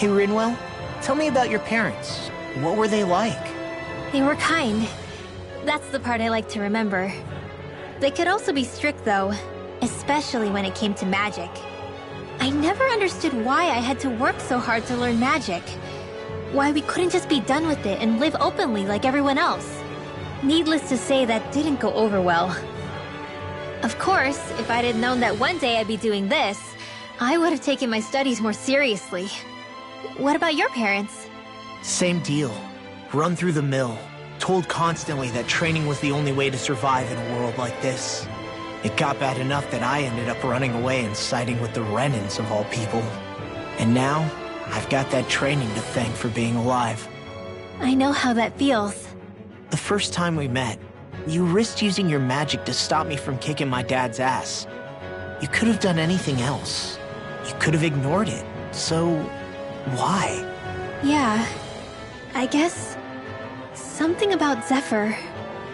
Hey, Rinwell, tell me about your parents. What were they like? They were kind. That's the part I like to remember. They could also be strict, though, especially when it came to magic. I never understood why I had to work so hard to learn magic. Why we couldn't just be done with it and live openly like everyone else. Needless to say, that didn't go over well. Of course, if I'd had known that one day I'd be doing this, I would have taken my studies more seriously. What about your parents? Same deal. Run through the mill. Told constantly that training was the only way to survive in a world like this. It got bad enough that I ended up running away and siding with the Renans of all people. And now, I've got that training to thank for being alive. I know how that feels. The first time we met, you risked using your magic to stop me from kicking my dad's ass. You could have done anything else. You could have ignored it. So, why? Yeah, I guess something about Zephyr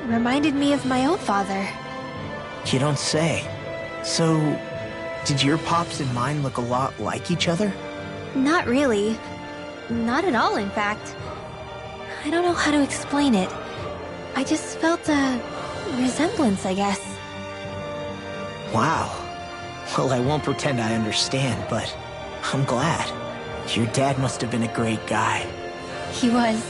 reminded me of my own father. You don't say. So, did your pops and mine look a lot like each other? Not really. Not at all, in fact. I don't know how to explain it. I just felt a resemblance, I guess. Wow. Well, I won't pretend I understand, but I'm glad. Your dad must have been a great guy. He was.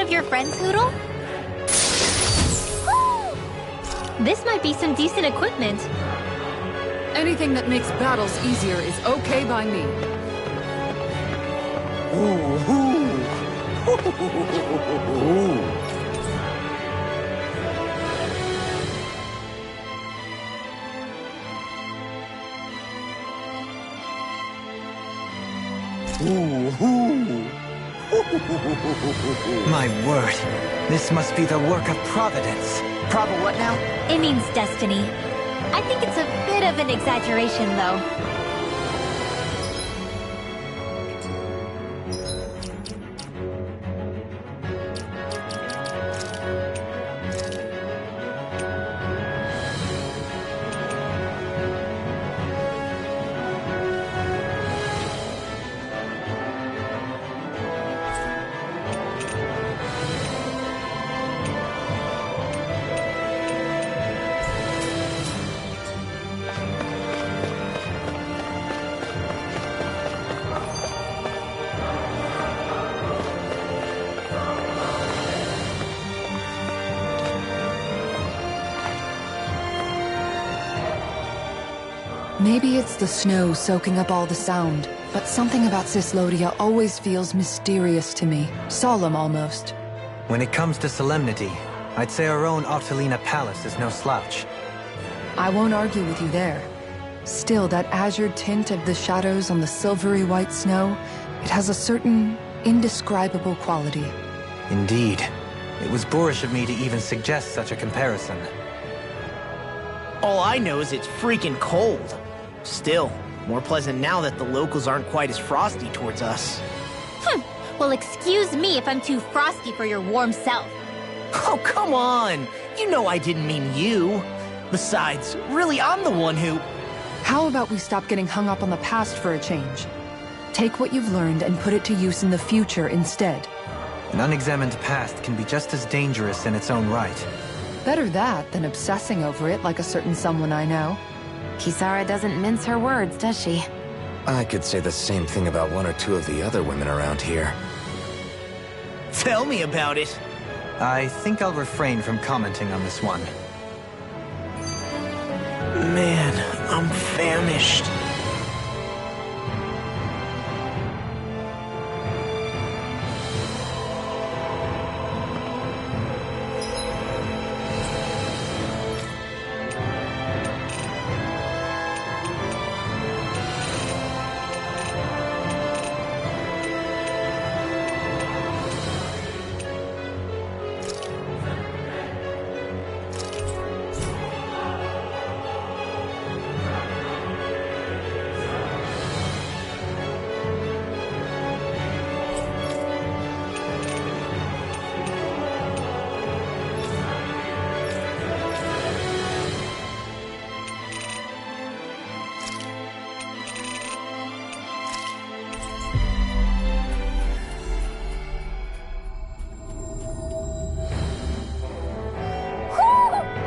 of your friends, Hoodle? This might be some decent equipment. Anything that makes battles easier is okay by me. Ooh, my word, this must be the work of Providence. What now? It means destiny. I think it's a bit of an exaggeration, though. Maybe it's the snow soaking up all the sound, but something about Cislodia always feels mysterious to me. Solemn, almost. When it comes to solemnity, I'd say our own Octalina Palace is no slouch. I won't argue with you there. Still, that azure tint of the shadows on the silvery white snow, it has a certain indescribable quality. Indeed. It was boorish of me to even suggest such a comparison. All I know is it's freaking cold. Still, more pleasant now that the locals aren't quite as frosty towards us. Well, excuse me if I'm too frosty for your warm self. Oh, come on! You know I didn't mean you. Besides, really, I'm the one who... How about we stop getting hung up on the past for a change? Take what you've learned and put it to use in the future instead. An unexamined past can be just as dangerous in its own right. Better that than obsessing over it like a certain someone I know. Kisara doesn't mince her words, does she? I could say the same thing about one or two of the other women around here. Tell me about it. I think I'll refrain from commenting on this one. Man, I'm famished.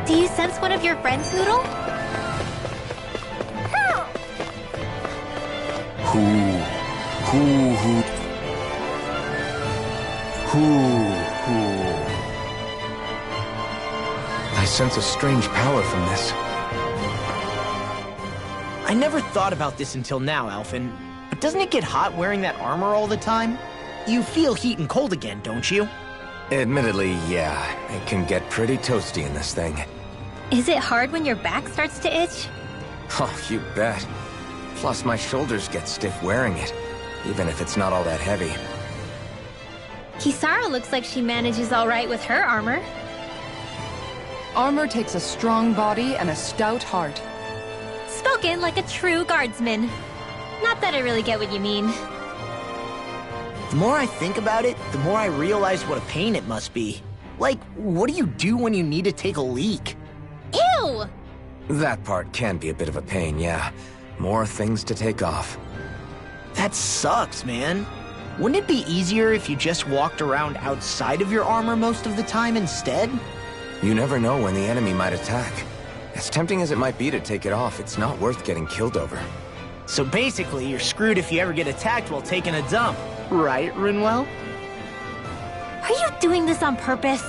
Do you sense one of your friends, Hoodle? I sense a strange power from this. I never thought about this until now, Alphen. But doesn't it get hot wearing that armor all the time? You feel heat and cold again, don't you? Admittedly, yeah. It can get pretty toasty in this thing. Is it hard when your back starts to itch? Oh, you bet. Plus, my shoulders get stiff wearing it, even if it's not all that heavy. Kisara looks like she manages all right with her armor. Armor takes a strong body and a stout heart. Spoken like a true guardsman. Not that I really get what you mean. The more I think about it, the more I realize what a pain it must be. Like, what do you do when you need to take a leak? Ew! That part can be a bit of a pain, yeah. More things to take off. That sucks, man. Wouldn't it be easier if you just walked around outside of your armor most of the time instead? You never know when the enemy might attack. As tempting as it might be to take it off, it's not worth getting killed over. So basically, you're screwed if you ever get attacked while taking a dump. Right, Rinwell? Are you doing this on purpose?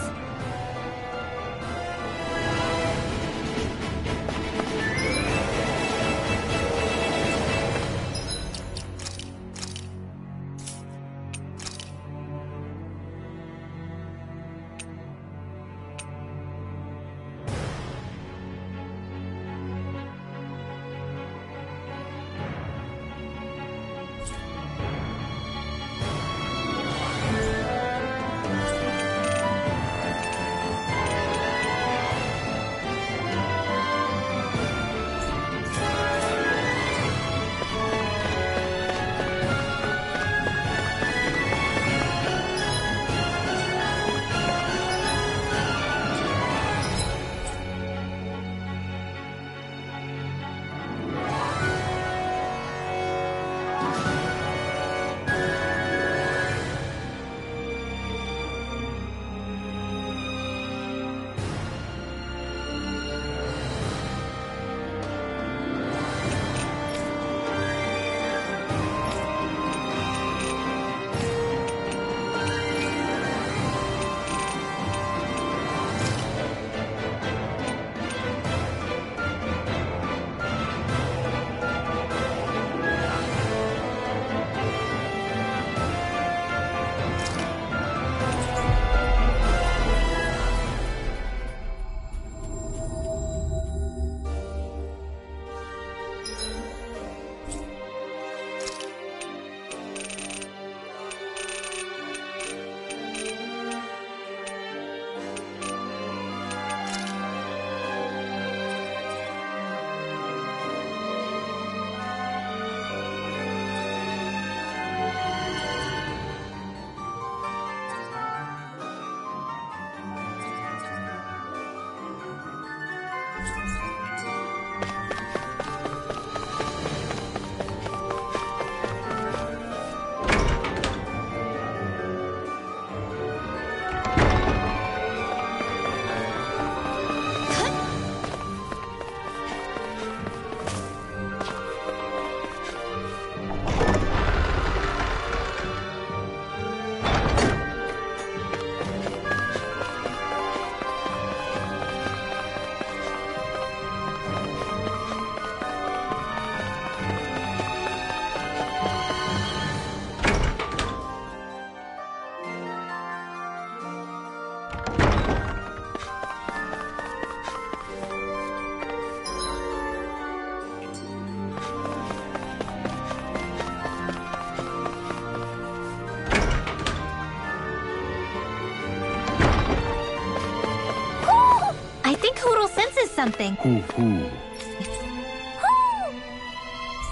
Something. Hoo hoo.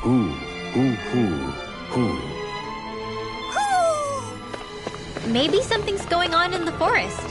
Hoo hoo hoo hoo. Maybe something's going on in the forest.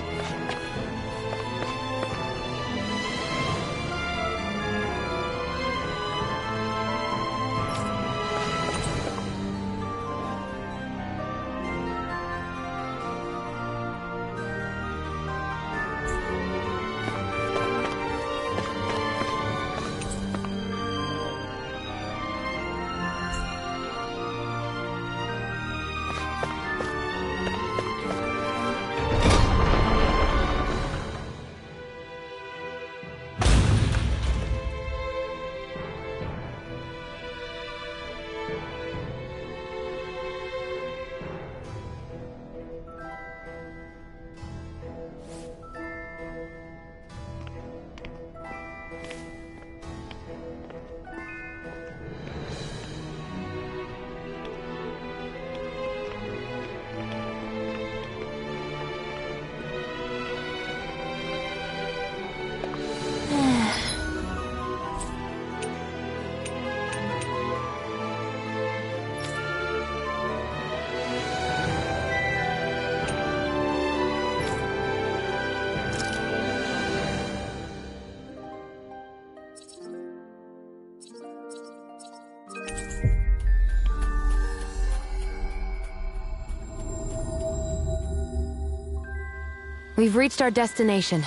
We've reached our destination.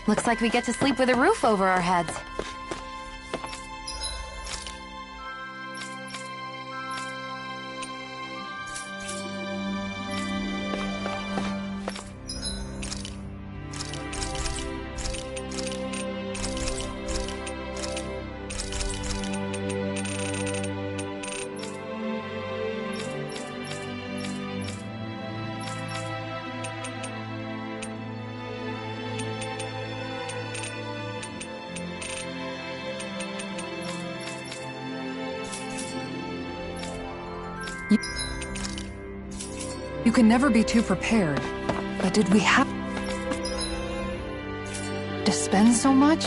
Looks like we get to sleep with a roof over our heads. You can never be too prepared. But did we have to spend so much?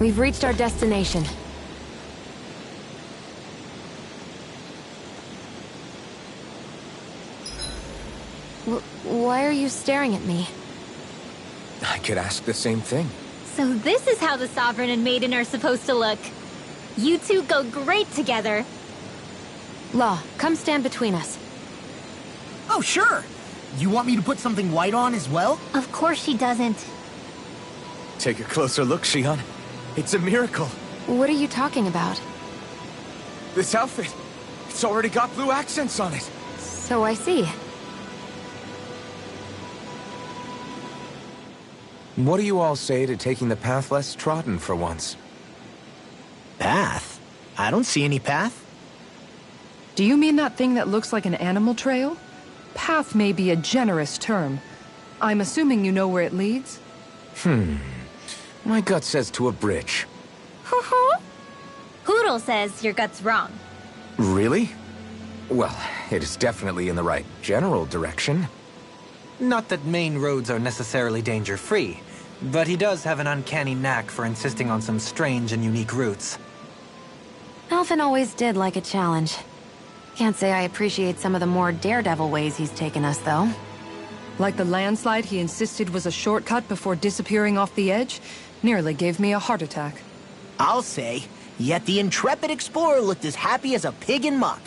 We've reached our destination. Why are you staring at me? I could ask the same thing. So this is how the Sovereign and Maiden are supposed to look. You two go great together. Law, come stand between us. Oh, sure. You want me to put something white on as well? Of course she doesn't. Take a closer look, Shion. It's a miracle. What are you talking about? This outfit, it's already got blue accents on it. So I see. What do you all say to taking the path less trodden for once? Path? I don't see any path. Do you mean that thing that looks like an animal trail? Path may be a generous term. I'm assuming you know where it leads? My gut says to a bridge. Hoodle says your gut's wrong. Really? Well, it is definitely in the right general direction. Not that main roads are necessarily danger-free, but he does have an uncanny knack for insisting on some strange and unique routes. Alvin always did like a challenge. Can't say I appreciate some of the more daredevil ways he's taken us, though. Like the landslide he insisted was a shortcut before disappearing off the edge? Nearly gave me a heart attack. I'll say, yet the intrepid explorer looked as happy as a pig in muck.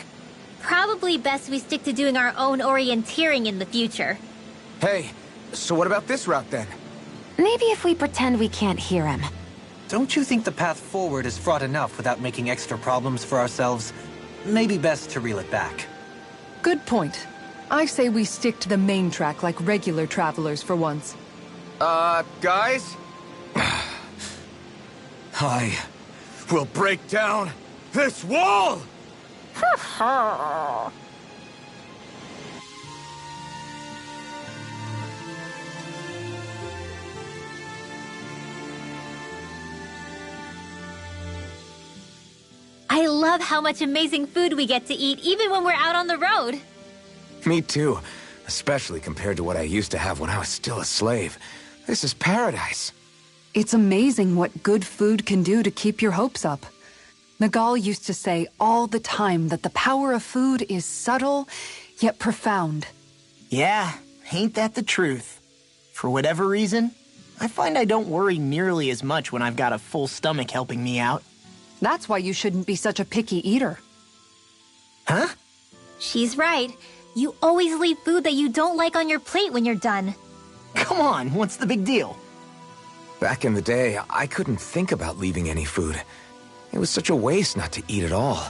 Probably best we stick to doing our own orienteering in the future. Hey, so what about this route then? Maybe if we pretend we can't hear him. Don't you think the path forward is fraught enough without making extra problems for ourselves? Maybe best to reel it back. Good point. I say we stick to the main track like regular travelers for once. Guys? I will break down this wall! I love how much amazing food we get to eat even when we're out on the road. Me too. Especially compared to what I used to have when I was still a slave. This is paradise. It's amazing what good food can do to keep your hopes up. Nagal used to say all the time that the power of food is subtle, yet profound. Yeah, ain't that the truth? For whatever reason, I find I don't worry nearly as much when I've got a full stomach helping me out. That's why you shouldn't be such a picky eater. Huh? She's right. You always leave food that you don't like on your plate when you're done. Come on, what's the big deal? Back in the day, I couldn't think about leaving any food. It was such a waste not to eat at all.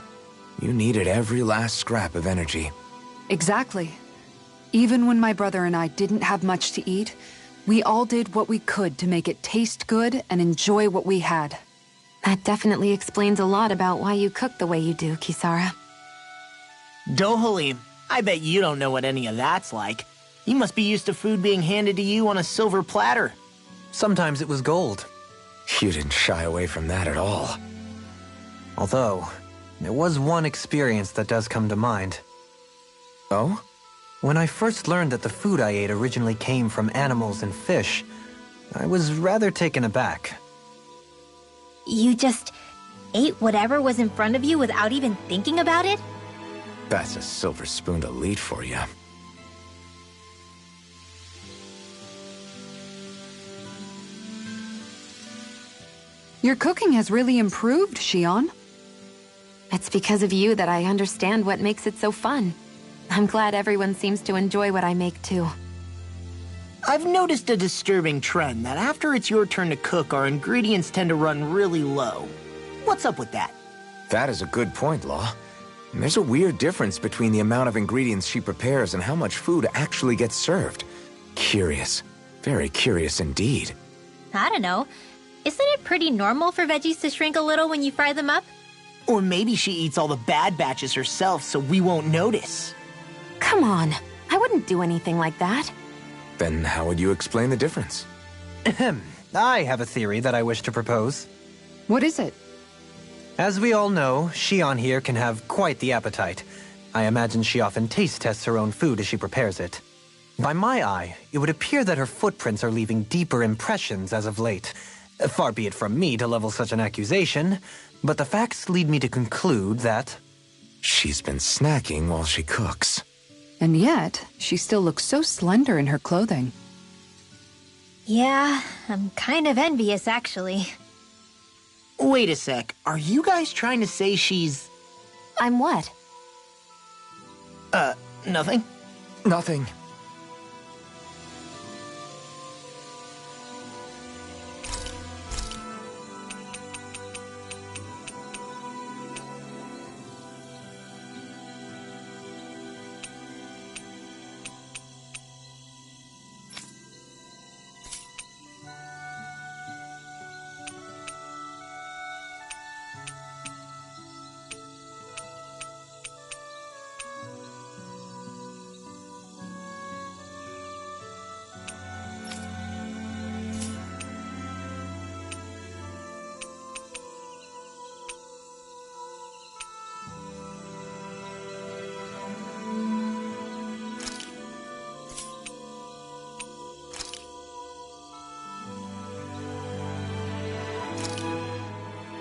You needed every last scrap of energy. Exactly. Even when my brother and I didn't have much to eat, we all did what we could to make it taste good and enjoy what we had. That definitely explains a lot about why you cook the way you do, Kisara. Dohalim, I bet you don't know what any of that's like. You must be used to food being handed to you on a silver platter. Sometimes it was gold. You didn't shy away from that at all. Although, there was one experience that does come to mind. Oh? When I first learned that the food I ate originally came from animals and fish, I was rather taken aback. You just ate whatever was in front of you without even thinking about it? That's a silver spoon elite for you. Your cooking has really improved, Shion. It's because of you that I understand what makes it so fun. I'm glad everyone seems to enjoy what I make too. I've noticed a disturbing trend that after it's your turn to cook, our ingredients tend to run really low. What's up with that? That is a good point, Law. There's a weird difference between the amount of ingredients she prepares and how much food actually gets served. Curious. Very curious indeed. I don't know. Isn't it pretty normal for veggies to shrink a little when you fry them up? Or maybe she eats all the bad batches herself so we won't notice. Come on, I wouldn't do anything like that. Then how would you explain the difference? Ahem. I have a theory that I wish to propose. What is it? As we all know, Shion here can have quite the appetite. I imagine she often taste tests her own food as she prepares it. By my eye, it would appear that her footprints are leaving deeper impressions as of late. Far be it from me to level such an accusation, but the facts lead me to conclude that... She's been snacking while she cooks. And yet, she still looks so slender in her clothing. Yeah, I'm kind of envious, actually. Wait a sec, are you guys trying to say she's... I'm what? Nothing? Nothing.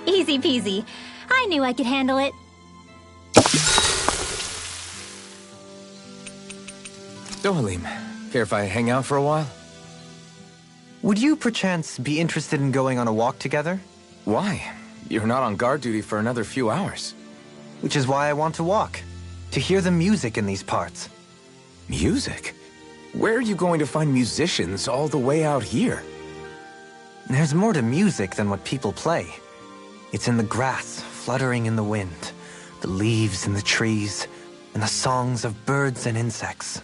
Easy peasy. I knew I could handle it. Dohalim, care if I hang out for a while? Would you perchance be interested in going on a walk together? Why? You're not on guard duty for another few hours. Which is why I want to walk. To hear the music in these parts. Music? Where are you going to find musicians all the way out here? There's more to music than what people play. It's in the grass, fluttering in the wind, the leaves in the trees, and the songs of birds and insects.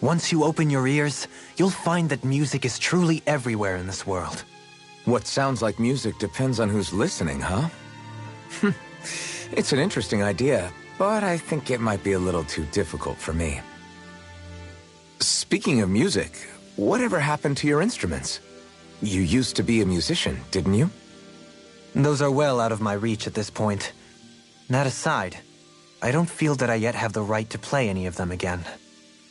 Once you open your ears, you'll find that music is truly everywhere in this world. What sounds like music depends on who's listening, huh? It's an interesting idea, but I think it might be a little too difficult for me. Speaking of music, whatever happened to your instruments? You used to be a musician, didn't you? Those are well out of my reach at this point. That aside, I don't feel that I yet have the right to play any of them again.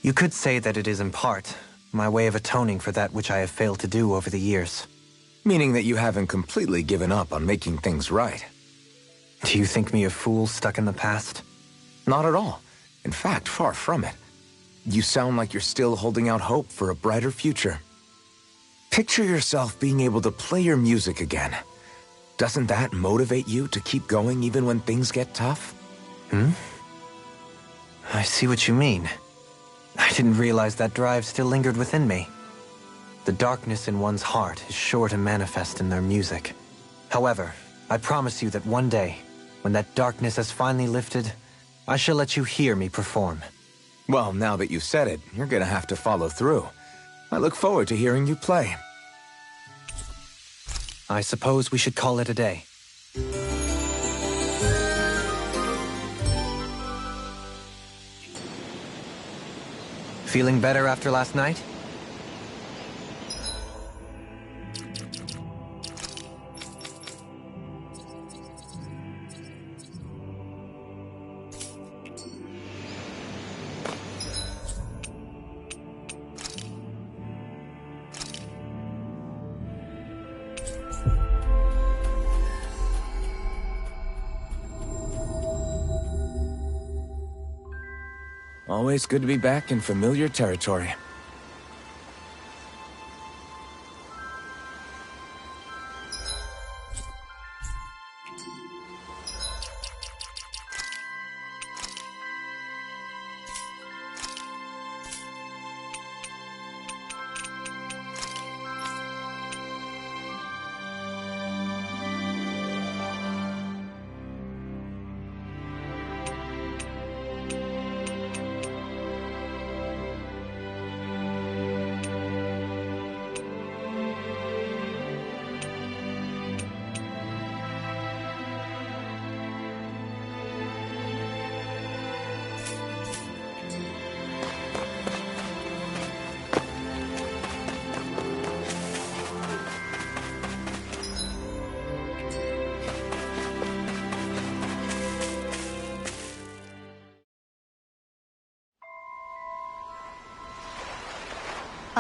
You could say that it is in part my way of atoning for that which I have failed to do over the years. Meaning that you haven't completely given up on making things right. Do you think me a fool stuck in the past? Not at all. In fact, far from it. You sound like you're still holding out hope for a brighter future. Picture yourself being able to play your music again. Doesn't that motivate you to keep going even when things get tough? I see what you mean. I didn't realize that drive still lingered within me. The darkness in one's heart is sure to manifest in their music. However, I promise you that one day, when that darkness has finally lifted, I shall let you hear me perform. Well, now that you said it, you're gonna have to follow through. I look forward to hearing you play. I suppose we should call it a day. Feeling better after last night? Always good to be back in familiar territory.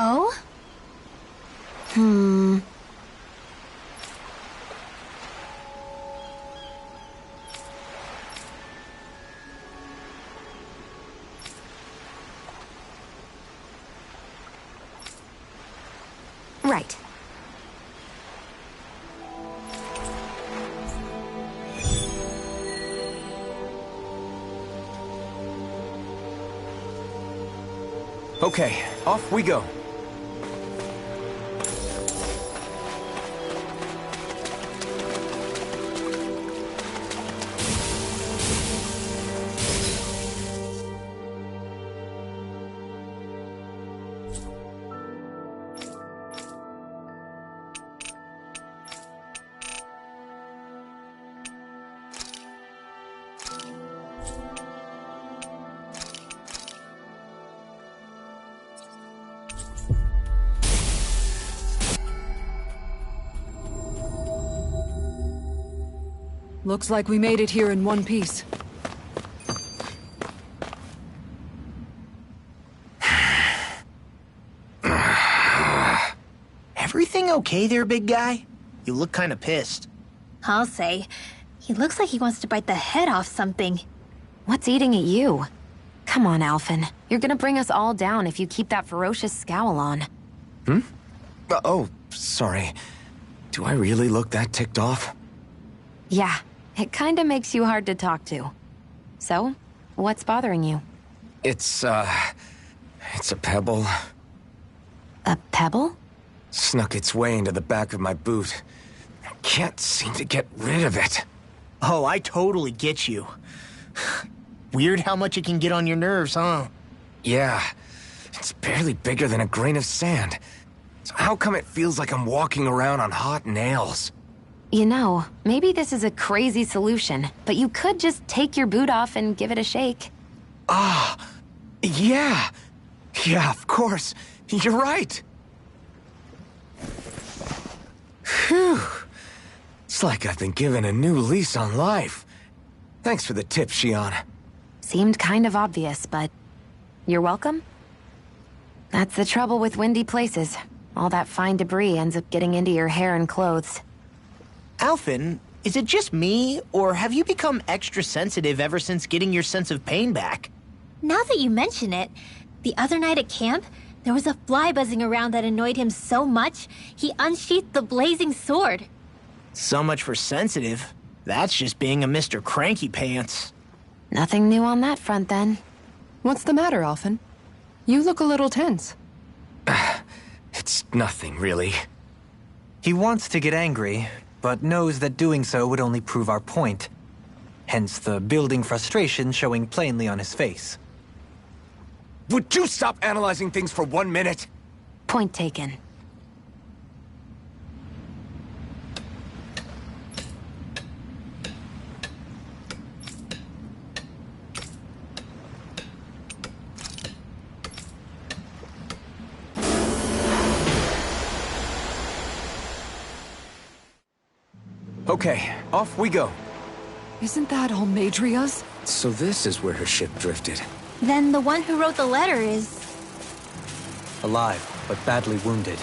Oh? Right. Okay, off we go. Looks like we made it here in one piece. Everything okay there, big guy? You look kinda pissed. I'll say. He looks like he wants to bite the head off something. What's eating at you? Come on, Alphen. You're gonna bring us all down if you keep that ferocious scowl on. Oh, sorry. Do I really look that ticked off? Yeah, it kinda makes you hard to talk to. So, what's bothering you? It's a pebble. A pebble? Snuck its way into the back of my boot. I can't seem to get rid of it. Oh, I totally get you. Weird how much it can get on your nerves, huh? Yeah, it's barely bigger than a grain of sand. So how come it feels like I'm walking around on hot nails? You know, maybe this is a crazy solution, but you could just take your boot off and give it a shake. Yeah. Yeah, of course. You're right. Phew. It's like I've been given a new lease on life. Thanks for the tip, Shion. Seemed kind of obvious, but you're welcome? That's the trouble with windy places. All that fine debris ends up getting into your hair and clothes. Alphen, is it just me, or have you become extra sensitive ever since getting your sense of pain back? Now that you mention it, the other night at camp, there was a fly buzzing around that annoyed him so much, he unsheathed the blazing sword. So much for sensitive. That's just being a Mr. Cranky Pants. Nothing new on that front, then. What's the matter, Alphen? You look a little tense. It's nothing, really. He wants to get angry, but knows that doing so would only prove our point. Hence the building frustration showing plainly on his face. Would you stop analyzing things for 1 minute? Point taken. Okay, off we go. Isn't that Almadria's? So this is where her ship drifted. Then the one who wrote the letter is... Alive, but badly wounded.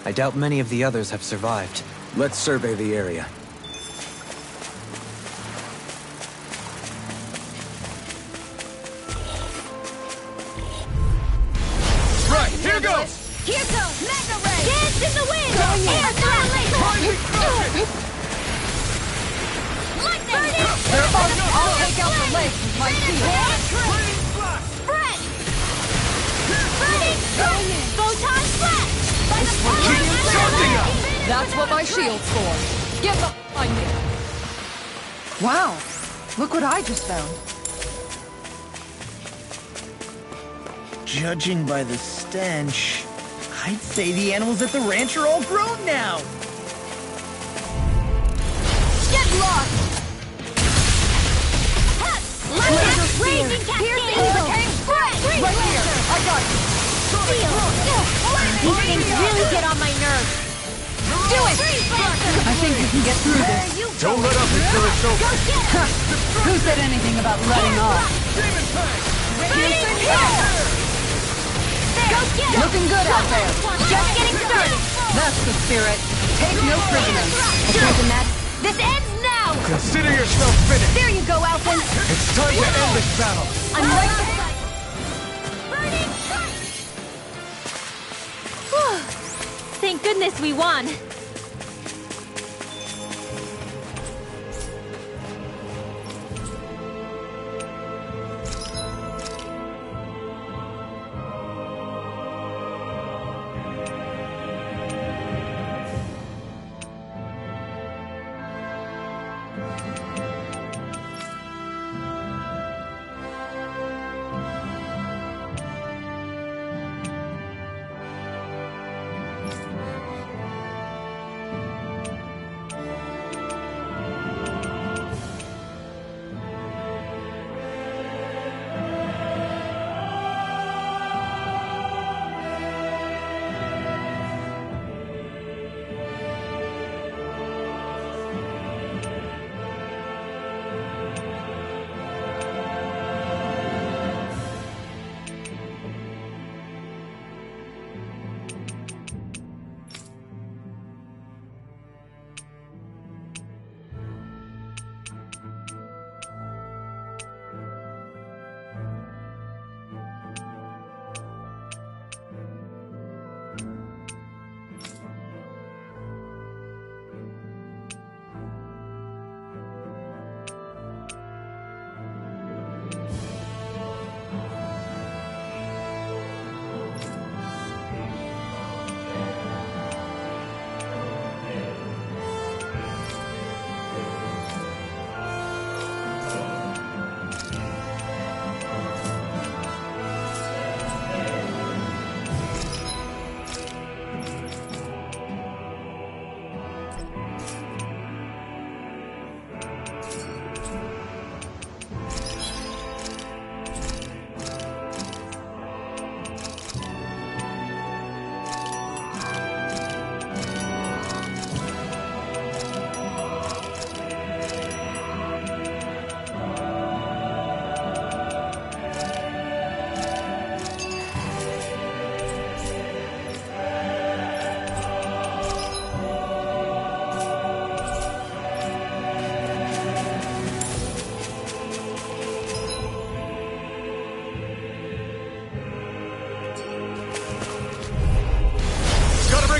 I doubt many of the others have survived. Let's survey the area. Right, here goes! Here goes! Mega Ray! Dance in the wind! Going in! Air laser! Lightning! I'll take out the leg with my shield. Spread! Burning! Photon flash! By the power of That's what my shield's for. Get behind me. Wow, look what I just found. Judging by the stench, I'd say the animals at the ranch are all grown now. Get lost! Raging Cascade! Spread! Right here, I got you. These things really get on my nerves. Do it! I think we can get through this. Don't let up until it's over. Who said anything about letting off? Looking good out there. Just getting started. That's the spirit. Take no prisoners. I can't imagine. This ends now! Consider yourself finished. There you go, Alphen. It's time to end this battle. I'm right beside Burning! Thank goodness we won.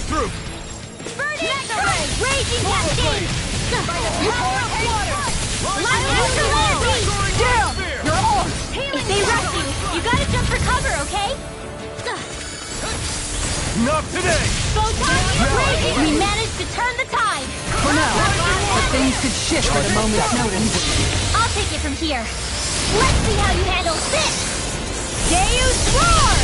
through! Burning! Raging Cascade! By the power of water! Lightning! Down! You're on! If they rescue, you gotta jump for cover, okay? Not today! Photon, we managed to turn the tide! For now, but things could shift at a moment's notice. I'll take it from here. Let's see how you handle this! Deus Roar!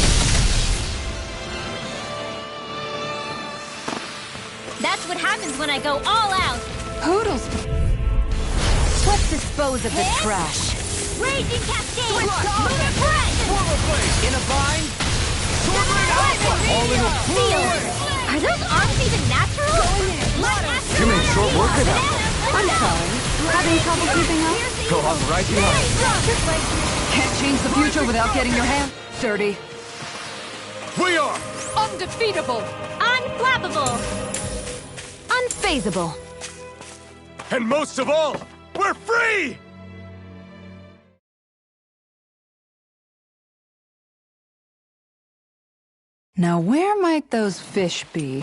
That's what happens when I go all out. Poodles. Let's dispose of this trash. Raging Cascade! Lunar Breath! In a bind? All in a field! Are those arms even natural? You made short work of that. I'm sorry. Having trouble keeping up? Go on right behind. Can't change the future without getting your hands dirty. We are Undefeatable. Unflappable! Unfazable. And most of all, we're free! Now where might those fish be?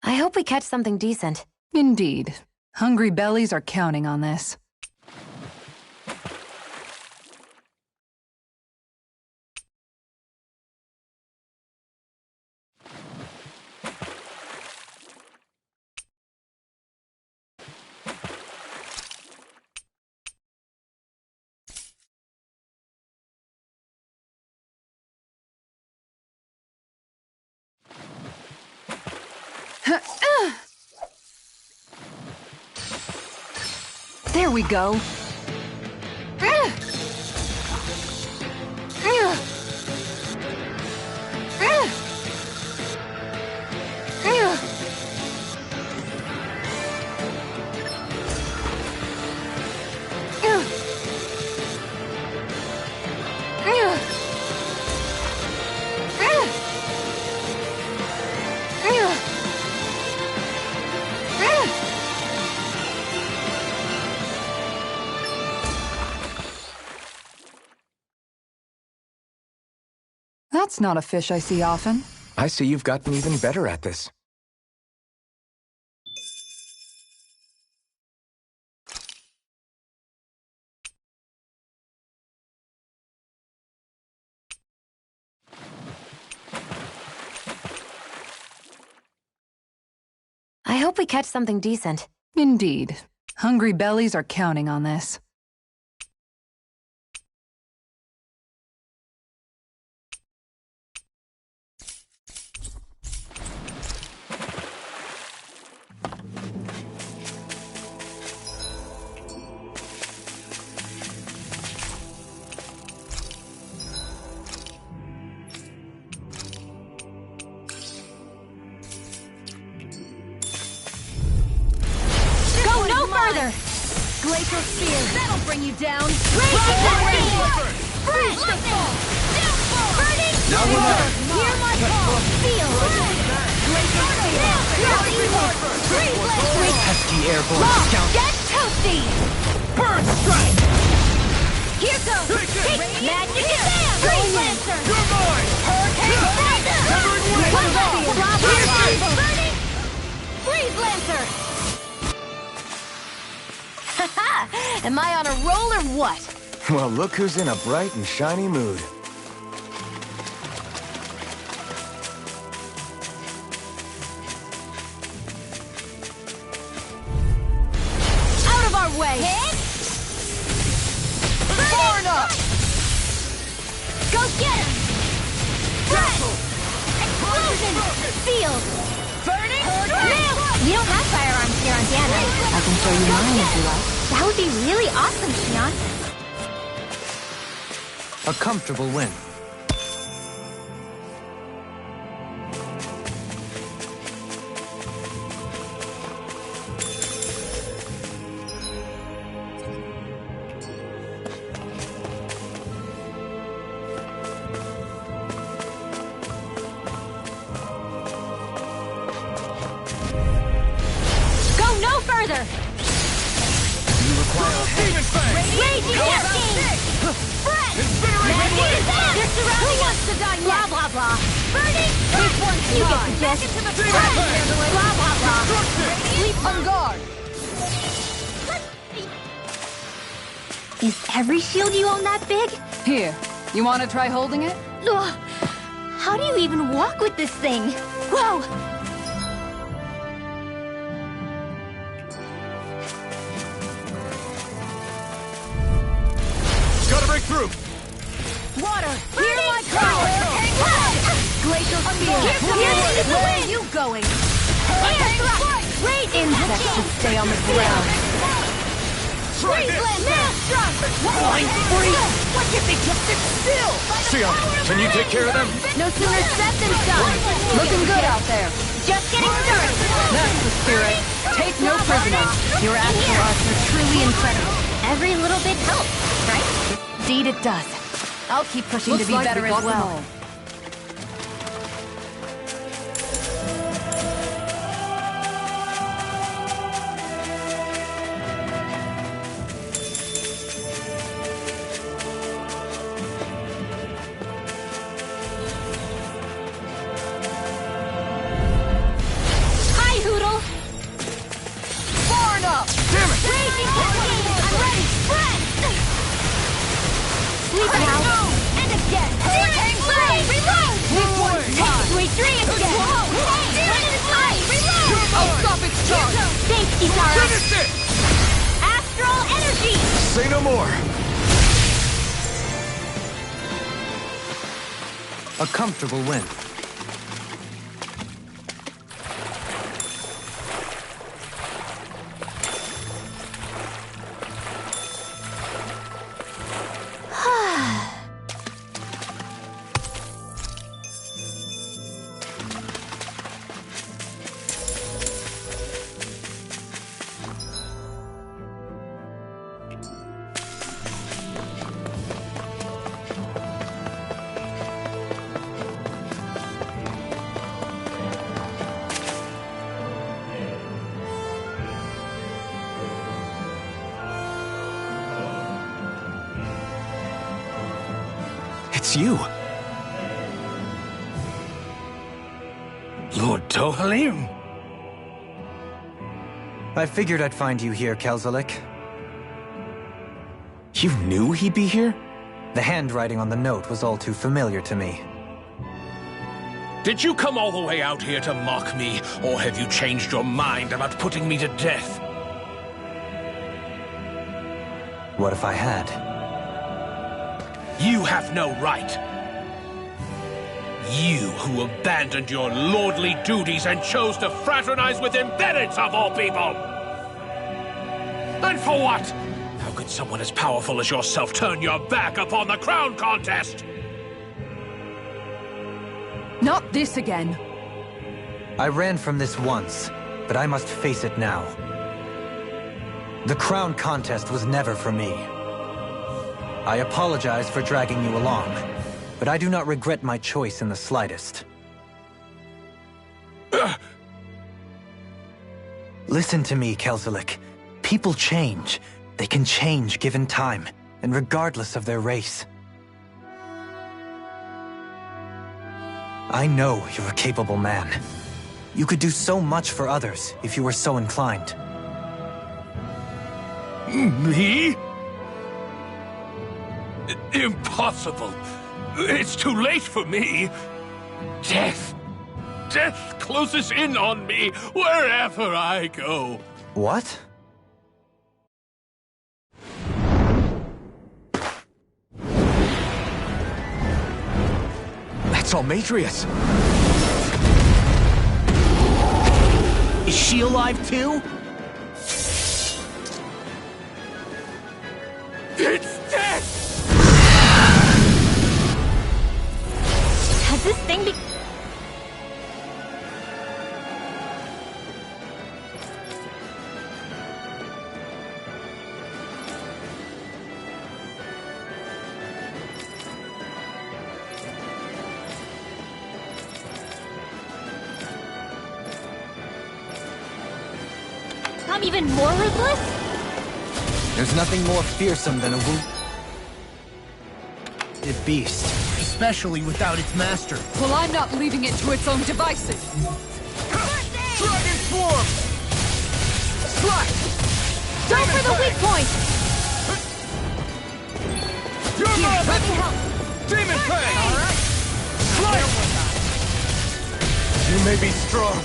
I hope we catch something decent. Indeed. Hungry bellies are counting on this. There we go. That's not a fish I see often. I see you've gotten even better at this. I hope we catch something decent. Indeed. Hungry bellies are counting on this. Glacial Spear! That'll bring you down! Raging Cascade! Freeze! Burning! Hear my call! Feel! Glacial Spear! Freeze! Pesky airborne scout. Get toasty! Burn strike! Here goes! Magic Shazam! Freeze Lancer! You're mine! Hurricane Rider! Burning! Freeze Lancer! Am I on a roll or what? Well, look who's in a bright and shiny mood. Out of our way! Hit! Far enough! Go get him! Breath! Explosion! Field! Burning! We don't have firearms here on Dana. I can show you mine if you like. That would be really awesome, Xion. A comfortable win. Go no further! Raging Cascade! Breath! They're surrounding us! To die blah, blah, blah. Burning! This one's you get the gist. Blah, blah, blah. Sleep on guard! Is every shield you own that big? Here, you want to try holding it? Ugh. How do you even walk with this thing? Whoa! Gotta break through! Water! Hear my call! Glacial Spear! Where are you going? Insects should stay on the ground. Flying free! Why can't they just sit still? Sion, can you take care of them? No sooner said than done. Looking good out there. Just getting started. That's the spirit. Take no prisoners. Your astral arts are truly incredible. Every little bit helps, right? Indeed it does. I'll keep pushing Looks to be like better we as got them well. all. Hi, Hoodle. Far enough! Damn it! Raging Cascade. I'm ready. Spread. Sleep now. And again. Hurricane Blade. Reload. This one's mine! Wait, three again. Hey, one at a time. Reload. I'll stop its charge! Thanks, Kisara. Finish it! Astral energy. Say no more! A comfortable win. It's you. Lord ToA. I figured I'd find you here, Kelzelik. You knew he'd be here? The handwriting on the note was all too familiar to me. Did you come all the way out here to mock me, or have you changed your mind about putting me to death? What if I had? You have no right. You who abandoned your lordly duties and chose to fraternize with embeddeds of all people! And for what? How could someone as powerful as yourself turn your back upon the crown contest? Not this again. I ran from this once, but I must face it now. The crown contest was never for me. I apologize for dragging you along, but I do not regret my choice in the slightest. Listen to me, Kelzelik. People change. They can change given time, and regardless of their race. I know you're a capable man. You could do so much for others if you were so inclined. Me? Impossible. It's too late for me. Death. Death closes in on me wherever I go. What? That's Almatrius. Is she alive too? It's death! Has this thing be... I'm even more ruthless? There's nothing more fearsome than a wounded beast. Especially without its master. Well, I'm not leaving it to its own devices. Dragon Swarm! Slash! Go for the weak point! Your Here, mouth! let me help! Demon Fang! Alright! Slice! You may be strong,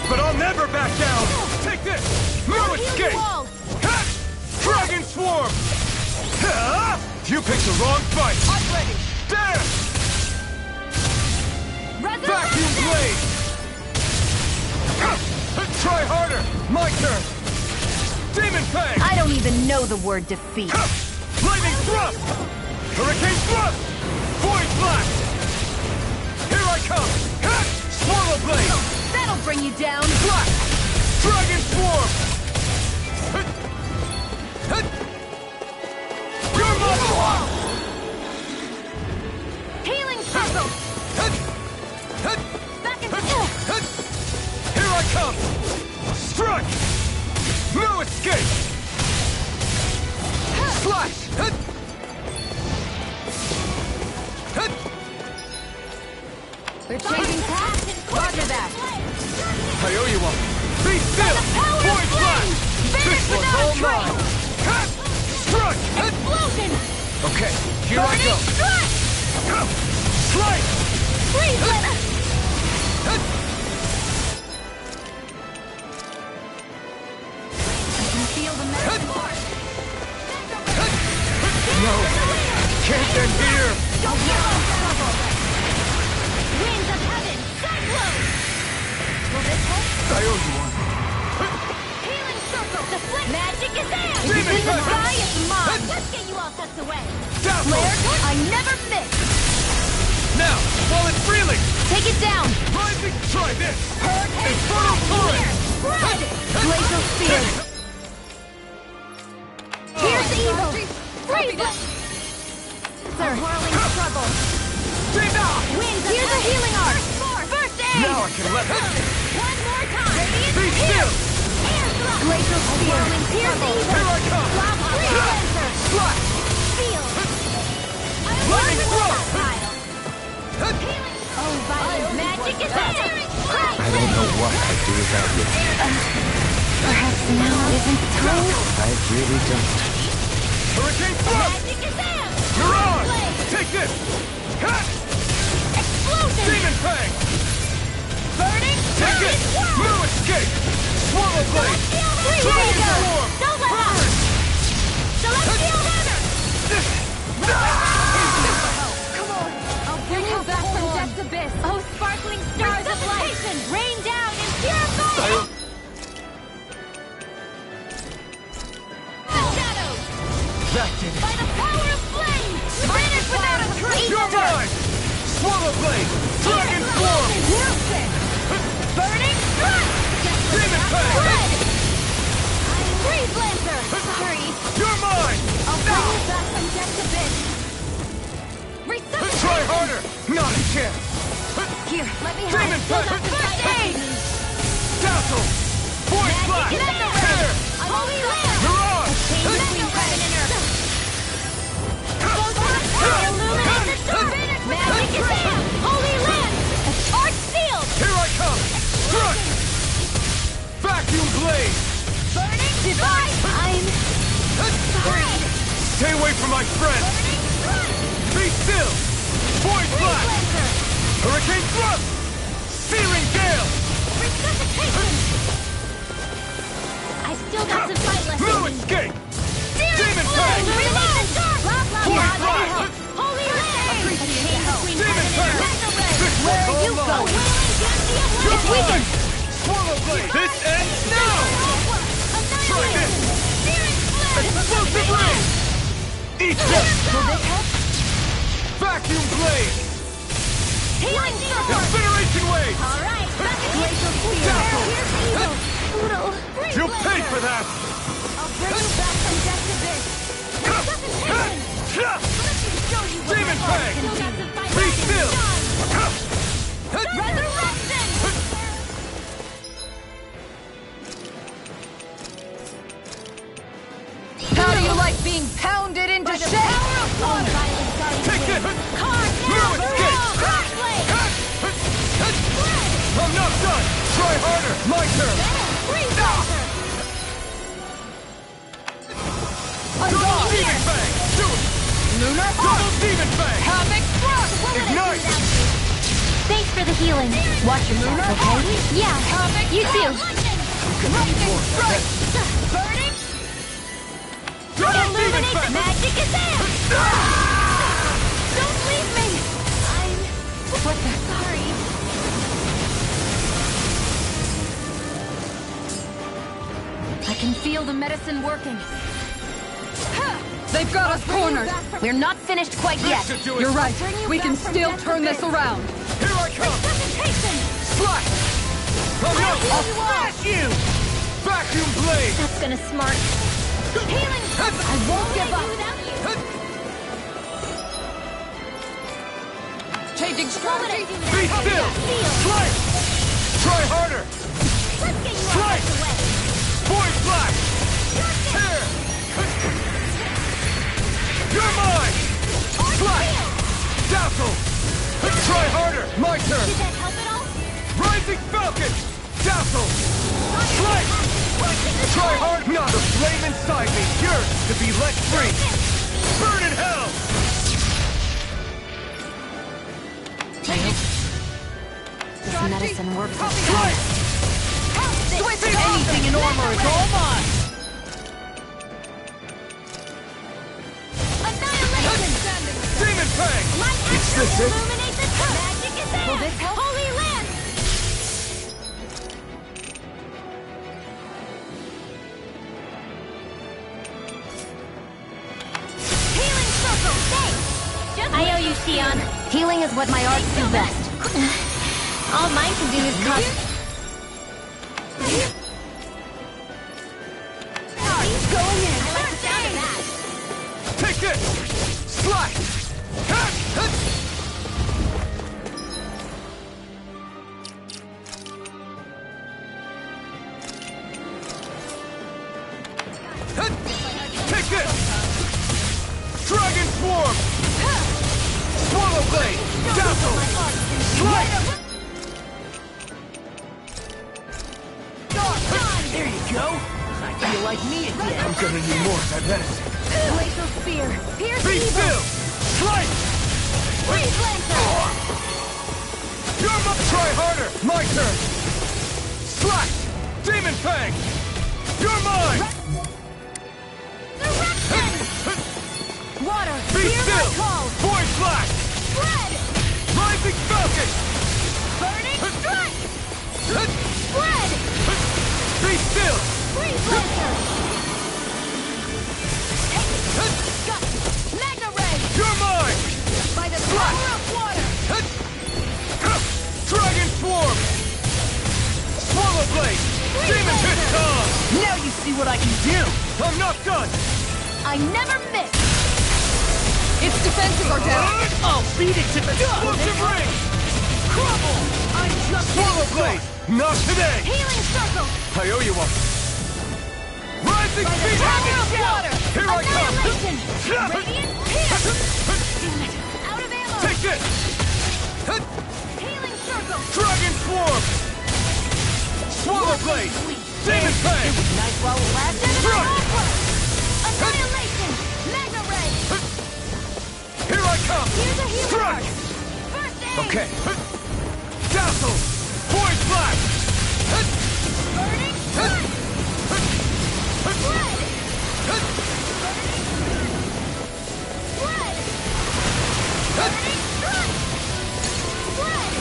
but I'll never back down! Take this! No escape! Wall. Ha! Dragon Swarm! Ha! You picked the wrong fight! I'm ready. There! Vacuum Blade! Ha! Try harder! My turn! Demon Fang! I don't even know the word defeat. Ha! Lightning Thrust! Hurricane Thrust! Void Blast! Here I come! Ha! Swallow Blade! That'll bring you down. Blast! Dragon Swarm! Your muscle! Healing circle. Back into Here I come! Strike! No escape! Slash! We're changing paths. Roger that. I owe you one. Be still! Void Blast! This one's all mine! Strike! Explosion. Okay, here I go! Strike. Slice! Freeze it. I can feel the magic mark. No! Can't end here! Don't give up trouble. Winds of heaven. Cyclone. Will this help? I owe you one. Healing circle. Deflect. Magic is there. Demon If you Fang. try, it's mine. Let's get you all tucked away. Dazzle! Flare gun. I never miss. Now, while it's reeling! Take it down. Rising! Try this! Hurricane Infernal Torrent! Spread. Glacial spear. Here's the evil. Freeze it. Sir. Whirling struggle. Winds. Here's a healing arc. First aid. Now I can let her... One more time. Radiant Be heal. still! Glacial spear. Here's the evil. Here I come! Lock free cleanser. Slash! Feel. Lightning throw! Oh, violent magic is there. I don't know what I'd do without you. Perhaps now isn't the time? I really don't. Hurricane Thrust! Magic is there. You're on! Blade. Take this! Ha! Explosion. Demon Fang! Burning. Take it! Swirl. No escape! Swallow Blade! Freeze Dragon Rager. Swarm! Don't let up. Celestial Hammer. Come on. I'll bring you back from death's abyss. Oh, sparkling stars of light. Rain down in pure gold. The shadows. That did it! By the power of flame. Finish without a trace. You're mine! Swallow Blade! Dragon Swarm! Wilson. Burning strike. Demon Fang! Red. Freeze Lancer. Sorry. You're mine! I'll bring you back from death's abyss. Resuscitate. Try harder! Not a chance! Here, let me Demon help. Fang! First aid. Dazzle! Void Blast! Magic is Here! there. Holy Land. You're on! Change between heaven and earth. Illuminate the dark. Magic is there. Holy Land. Arch sealed. Here I come! Struck! Vacuum Blade! Burning device. I'm sorry. Stay away from my friend! Burning strike. Be still! Void Freeze Blast! Lancer. Hurricane Thrust! Searing Gale! Resuscitation. I still got some fight left. No escape! Demon Fang. Fang! Illuminate the dark. Void Blast! Holy Land. Appreciate the help. Demon Fang! This Where one's are all you mine. going? You're It's weakened. mine! Swallow Blade! This ends now! Try this! Explosive Ray! Eat this! Will this help? Vacuum Blade! Healing circle. Incineration Wave! All right. Back at Glacial spear. Dazzle. Here's evil. Poodle. Freeze You'll pay Lancer. for that! I'll bring you back from death's abyss. Resuscitation. Let me show you what Demon my Fang. Still got some fight Be left in still! the gun. Resurrection. How do you like Try harder! My turn! Double Demon Fang! Do it! Lunar Double Demon Fang! Havoc Thrust! Ignite! Thanks for the healing. Watch your step, okay? Yeah, you too. Burning! Double Demon Illuminate the Fang! magic is in! Don't leave me! What the? Sorry. I can feel the medicine working. They've got us cornered! We're not finished quite This yet. should do it! You're right. We can still turn this around. Here I come! Slash! I'll smash you! Vacuum Blade! That's gonna smart. Healing! I won't give up. Changing strategy! Be still! Slice! Try harder! Let's get you Slice! out of the way. Void Flash! Here! You're mine! Slash! Dazzle! Try harder! My turn! Did that help at all? Rising Falcon! Dazzle! Slice! Try hard! Not the flame inside me! Yours to be let free! Burn in hell! This medicine works. Slice! Twist anything in armor is all mine! Annihilation! Demon Fang! My action this will it? illuminate the top. Magic is in! Will this help? Holy Land! Healing circle, thanks! Just I owe you, Shion. Healing is what my arts do best. All mine can do is cause... Going in. I like the sound of that. Take this! Slice! Cut! Take this! Dragon Swarm! Swallow Blade! Dazzle! Slice! There you go. I feel like me again. I'm gonna need more of that medicine. Laser spear. Pierce Be evil. still! Slice! Freeze Lancer. You're my... Try harder! My turn! Slash! Demon Fang! You're mine! Direction. Water. Be Hear my still! call. Void Flash! Spread. Rising Falcon! Burning strike. Spread. Be still! Freeze Lancer. Got Magna Ray. You're mine! By the power of water. Dragon Swarm! Swallow Blade! Demon Pit Tongue! Now you see what I can do. I'm not done! I never miss. Its defenses are down! I'll beat it to dust. Explosive Ring! Crumble. I'm just Swallow Blade! Not today! Healing circle. I owe you one. Rising Speed! Power of water. Here I come! Annihilation. Radiant pierce. Damn it. Out of ammo. Take this! Healing circle. Dragon Swarm! Swallow Blade! Demon Fang! nice while it lasted. Run! Annihilation. Magna Ray. Here I come! Here's a healing Strike! arc. First aid. Okay. Dazzle! Void Flash! Burning strike. Spread. Spread. Burning strike. Spread.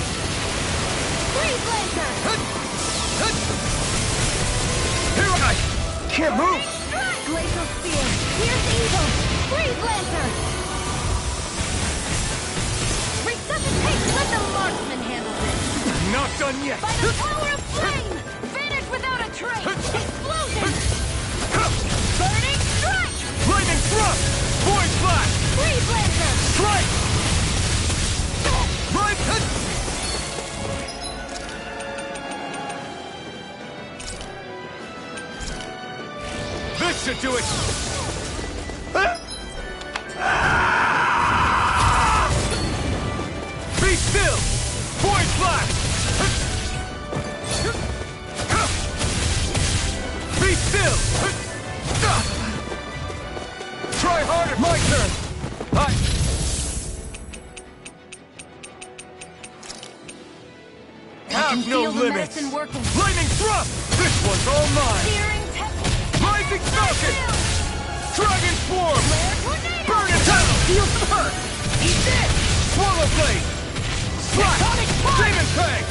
Freeze Lancer. Here I can't move! Strike. Glacial Spear. Pierce evil. Freeze Lancer. Resuscitate. Let the marksman handle this. Not done yet! By the power of flame. Vanish without a trace. Explosion. Burning strike. Lightning Thrust! Void Flash! Freeze Lancer. Strike! Right! This should do it! Be still! Void Flash! have no limits! Lightning thrust! This one's all mine! Rising Falcon! Dragon Swarm! Burn it down! Feel some hurt! Eat this! Swallow Blade! Slash! Demon Fang!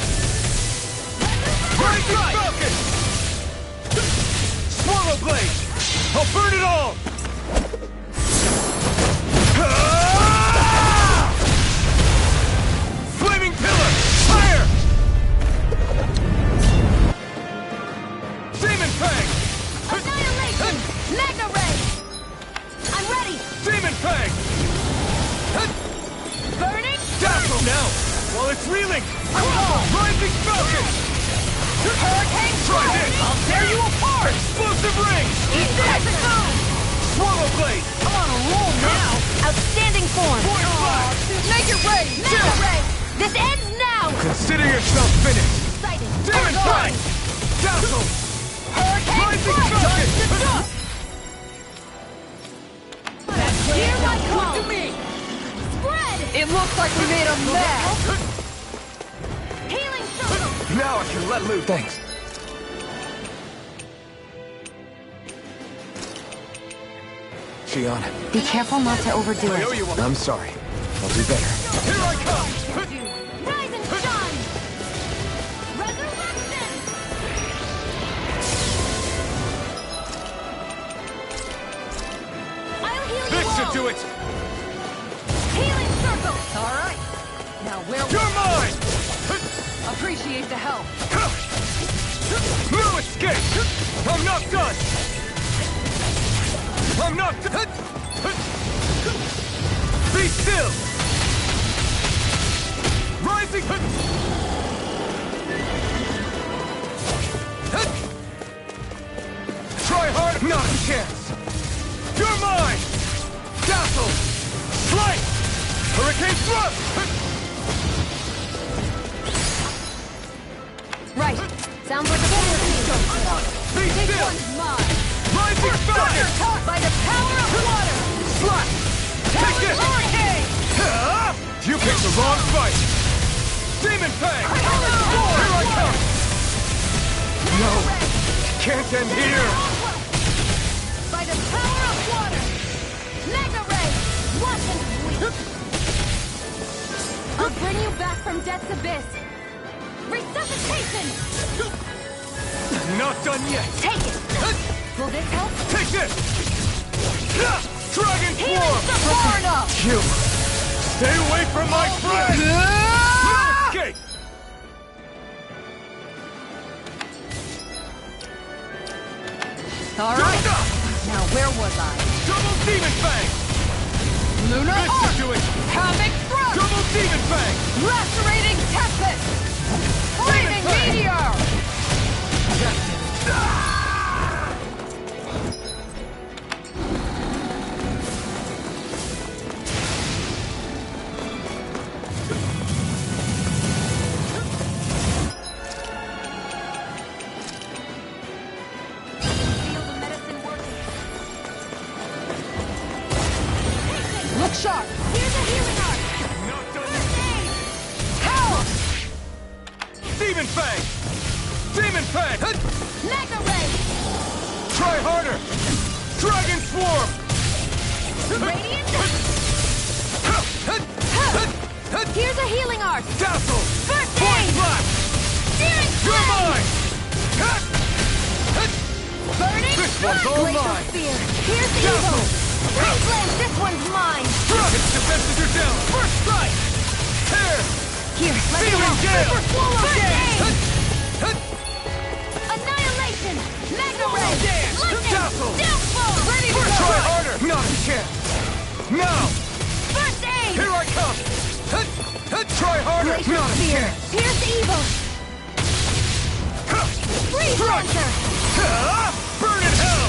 Rising Falcon! Swallow Blade! I'll burn it all! Flaming Pillar! Fire! Demon Fang! Annihilation! Mega Ray! I'm ready! Demon Fang! Burning! Dazzle now! While it's reeling! Rising Falcon! Hurricane! Try this! I'll tear you apart! Explosive Ring! Eat this! Swallow Blade! I'm on a roll now! Outstanding form! Void Blast! Make it Ray! Mega Ray! This ends now! Consider yourself finished! Exciting! Demon Fang! Dazzle! Hurricane! Rising Fire! Falcon! Here I come! To me! Spread! It looks like we made a mess! Healing circle! Now I can let loose. Thanks. Shion, Be careful not to overdo I owe it. you one. I'm sorry. I'll do better. Here I come! Rise and shine! Resurrection! I'll heal you This all! should do it! Healing circle! All right. Now where You're mine! appreciate the help. No escape! I'm not done! I'm not done! Be still! Rising! Try hard! Not a chance! You're mine! Dazzle! Slice! Hurricane thrust! Right. Sounds like a plan to me. Be still! Mine! Rising Falcon! Caught by the power of water! Slash! Take this! Hurricane! You picked the wrong fight! Demon Fang! Here I come! No! Can't end here! By the power of water! Mega Ray! Watch and sweep! I'll bring you back from death's abyss! Resuscitation! Not done yet! Take it! Will this help? Take this! Dragon Healing Swarm! far enough! You! Stay away from my friend! No escape! All right. Now where was I? Double Demon Fang! Lunar This Arc! should do it! Havoc Thrust! Double Demon Fang! Lacerating Tempest! Flaming Fang! Meteor! Feel the medicine working. Look sharp! Here's a healing arc! Not done First yet! aid! Help! Demon Fang! Demon Fang! Mega Ray! Try harder! Dragon Swarm! Radiant! Here's a healing arc! Dazzle! First Void aid! Blast! Searing You're flame! mine! Burning! This one's all Glacial mine! Spear! Here's the Dazzle! evil! Three flames! This one's mine! Its defenses are down! First strike! Tear! Here, let me Searing help! Gale! Super swallow First aid! aid! Annihilation! Mega Ray! Dance! Lightning! Dazzle! Downfall! Ready to First go! try harder! Not a chance! Now! First aid! Here I come! Try harder! Glacial Not a Spear! chance! Here's the evil! Freeze Strike! Lancer! Burn in hell!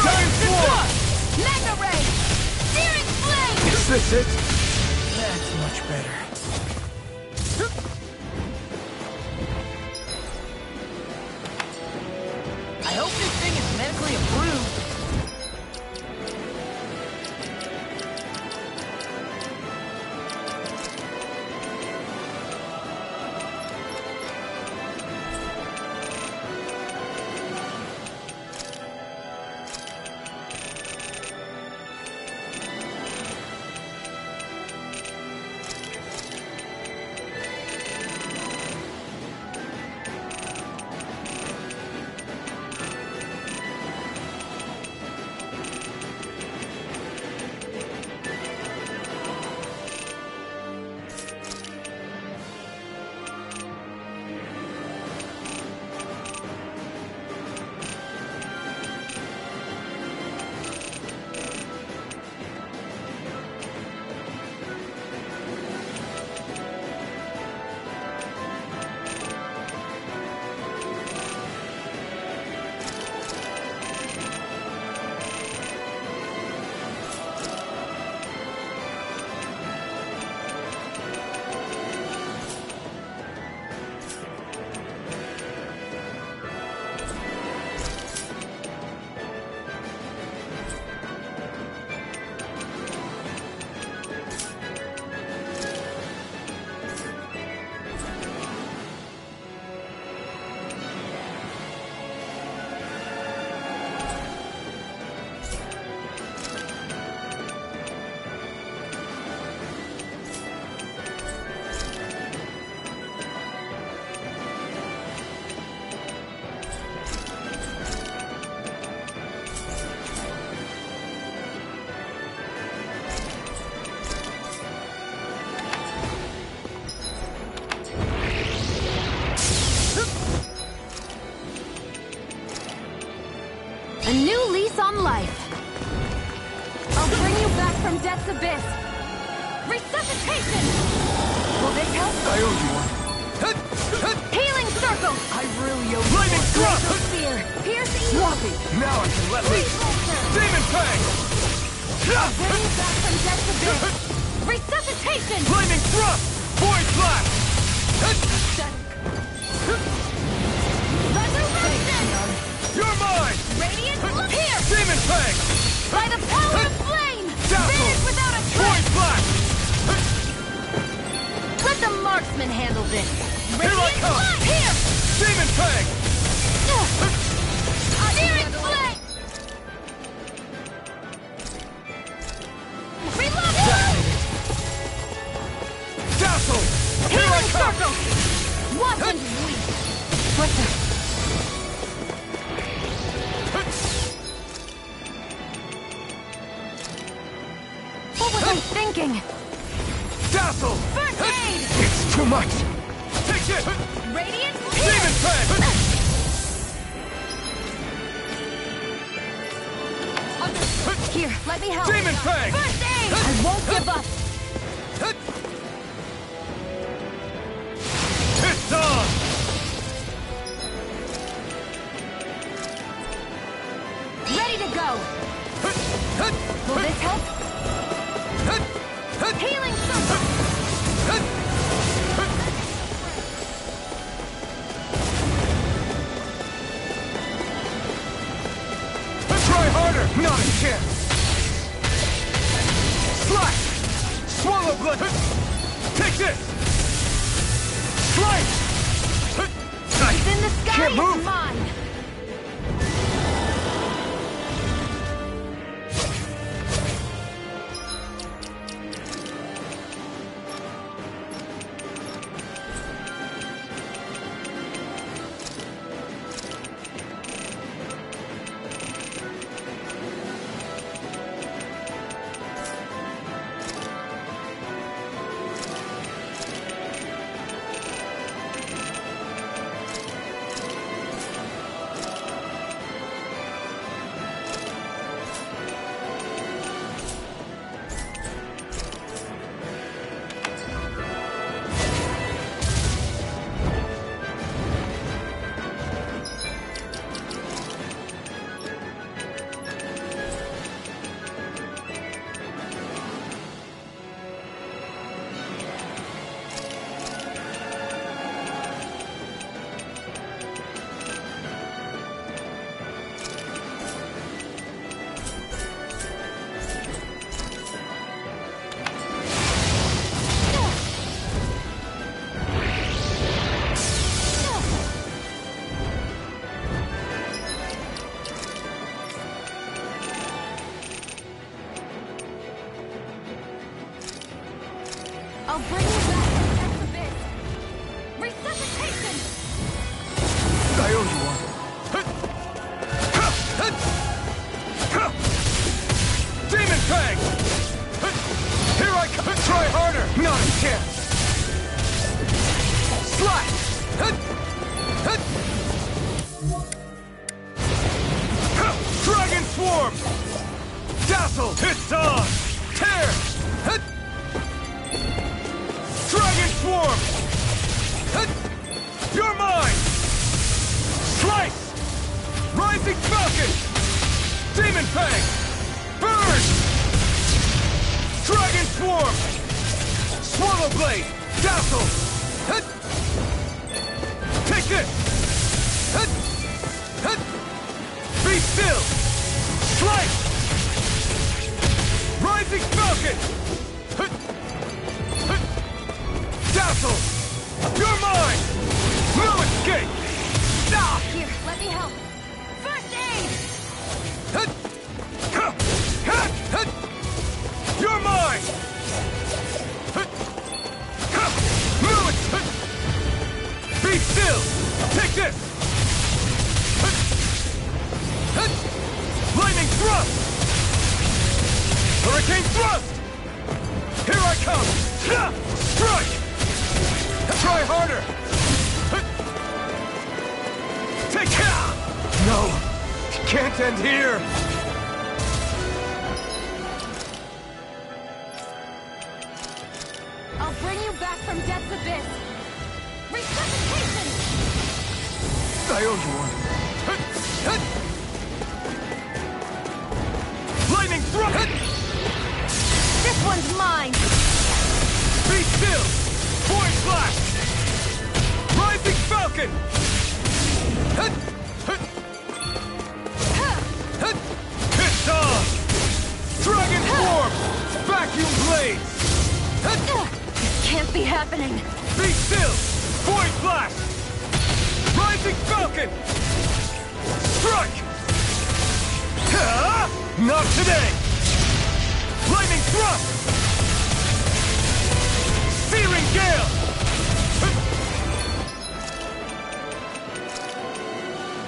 Giant Swarm! Mega Ray! Searing flame! Is this it? That's much better. I hope this thing is medically approved. life! I'll bring you back from death's abyss! Resuscitation! Will this help? I owe you one. Healing circle! I really owe you Lightning one. thrust! Spear! Pierce evil! Swampy! Now I can let loose. Repulsor! Demon fang! I'll bring you back from death's abyss! Resuscitation! Lightning thrust! Void blast! Resurrection! You're mine! Radiant pierce! Demon fang! By the power of flame! Dazzle! Vanish without a Void trace! blast! Let the marksman handle this! Here I Radiant come! blast! Here! Demon fang! Spirit flame! Reload! Dazzle! Here I Healing come! circle! Watch and weep! What the... What was I thinking? Dazzle! First aid! It's too much. Take it! Radiant Demon pierce! fang! Here, let me help. Demon fang! First aid! I won't give up. It's on! Ready to go. Will this help? Healing circle! Try harder! Not a chance. Slash! Swallow blood! Take this! Slice! It's in the sky, Can't move. it's mine. I'll bring you back from death's abyss. Resuscitation! I owe you one. Demon fang! Here I come! Try harder! Not a chance. Slash! Dragon swarm! Dazzle! It's on! Tear! Dragon swarm! You're mine! Slice! Rising falcon! Demon fang! Burn! Dragon swarm! Swallow blade! Dazzle! Take this! Be still! Slice! Rising falcon! Dazzle! You're mine! No escape! Ah! Here, let me help. First aid! You're mine! No escape! Be still! Take this! Lightning thrust! Hurricane thrust! Here I come! Strike! Try harder! Take care! No, it can't end here. I owe you one. Lightning thrust! This one's mine! Be still! Void flash! Rising falcon! Pissed on! Dragon form! Vacuum blades! This can't be happening! Be still! Void flash! Rising falcon! Strike! Not today! Lightning thrust! Searing gale!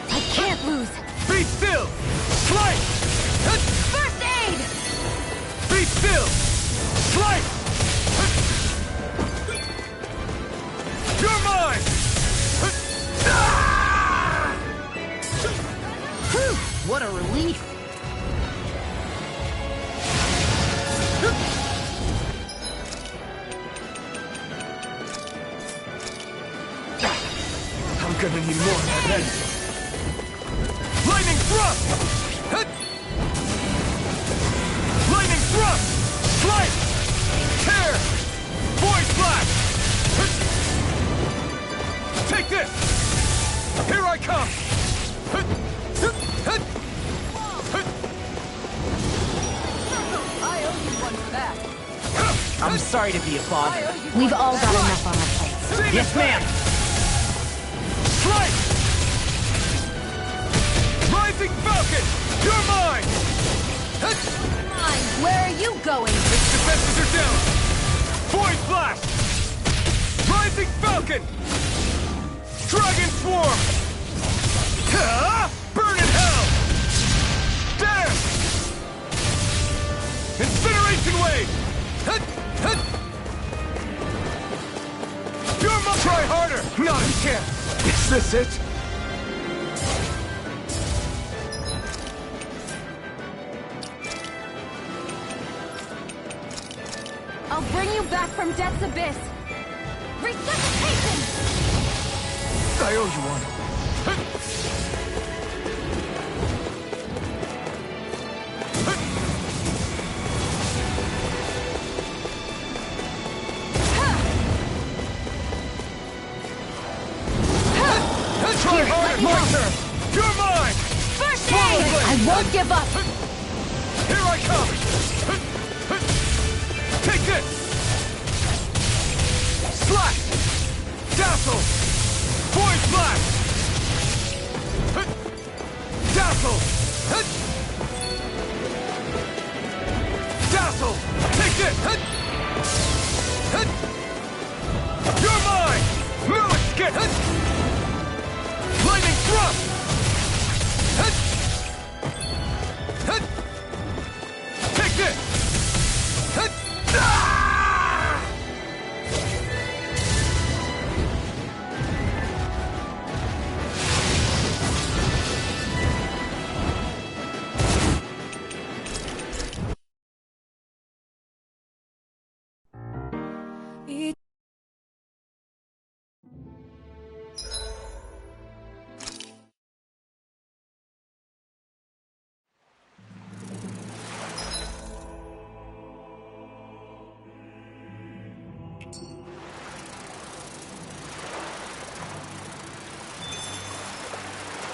I can't lose! Be still! Slice! First aid! Be still! Slice! You're mine! Whew, what a relief! I'm gonna need more of that medicine. Lightning thrust! Lightning thrust! Slice! Tear! Void flash! Take this! Here I come! I owe you one for that. I'm sorry to be a bother. We've all got enough on our plates. Yes, ma'am! Slice! Rising falcon! You're mine! Mine! Where are you going? Its defenses are down! Void flash! Rising falcon! Dragon swarm! Burn in hell! Damn! Incineration wave! You're my— Try harder! Not a chance! Is this it? I'll bring you back from Death's Abyss! Resuscitation! I owe you one. Try harder! My turn! You're mine! First aid! I won't give up! Here I come! Take this! Slash! Dazzle! Void flash! Dazzle! Dazzle! Take this!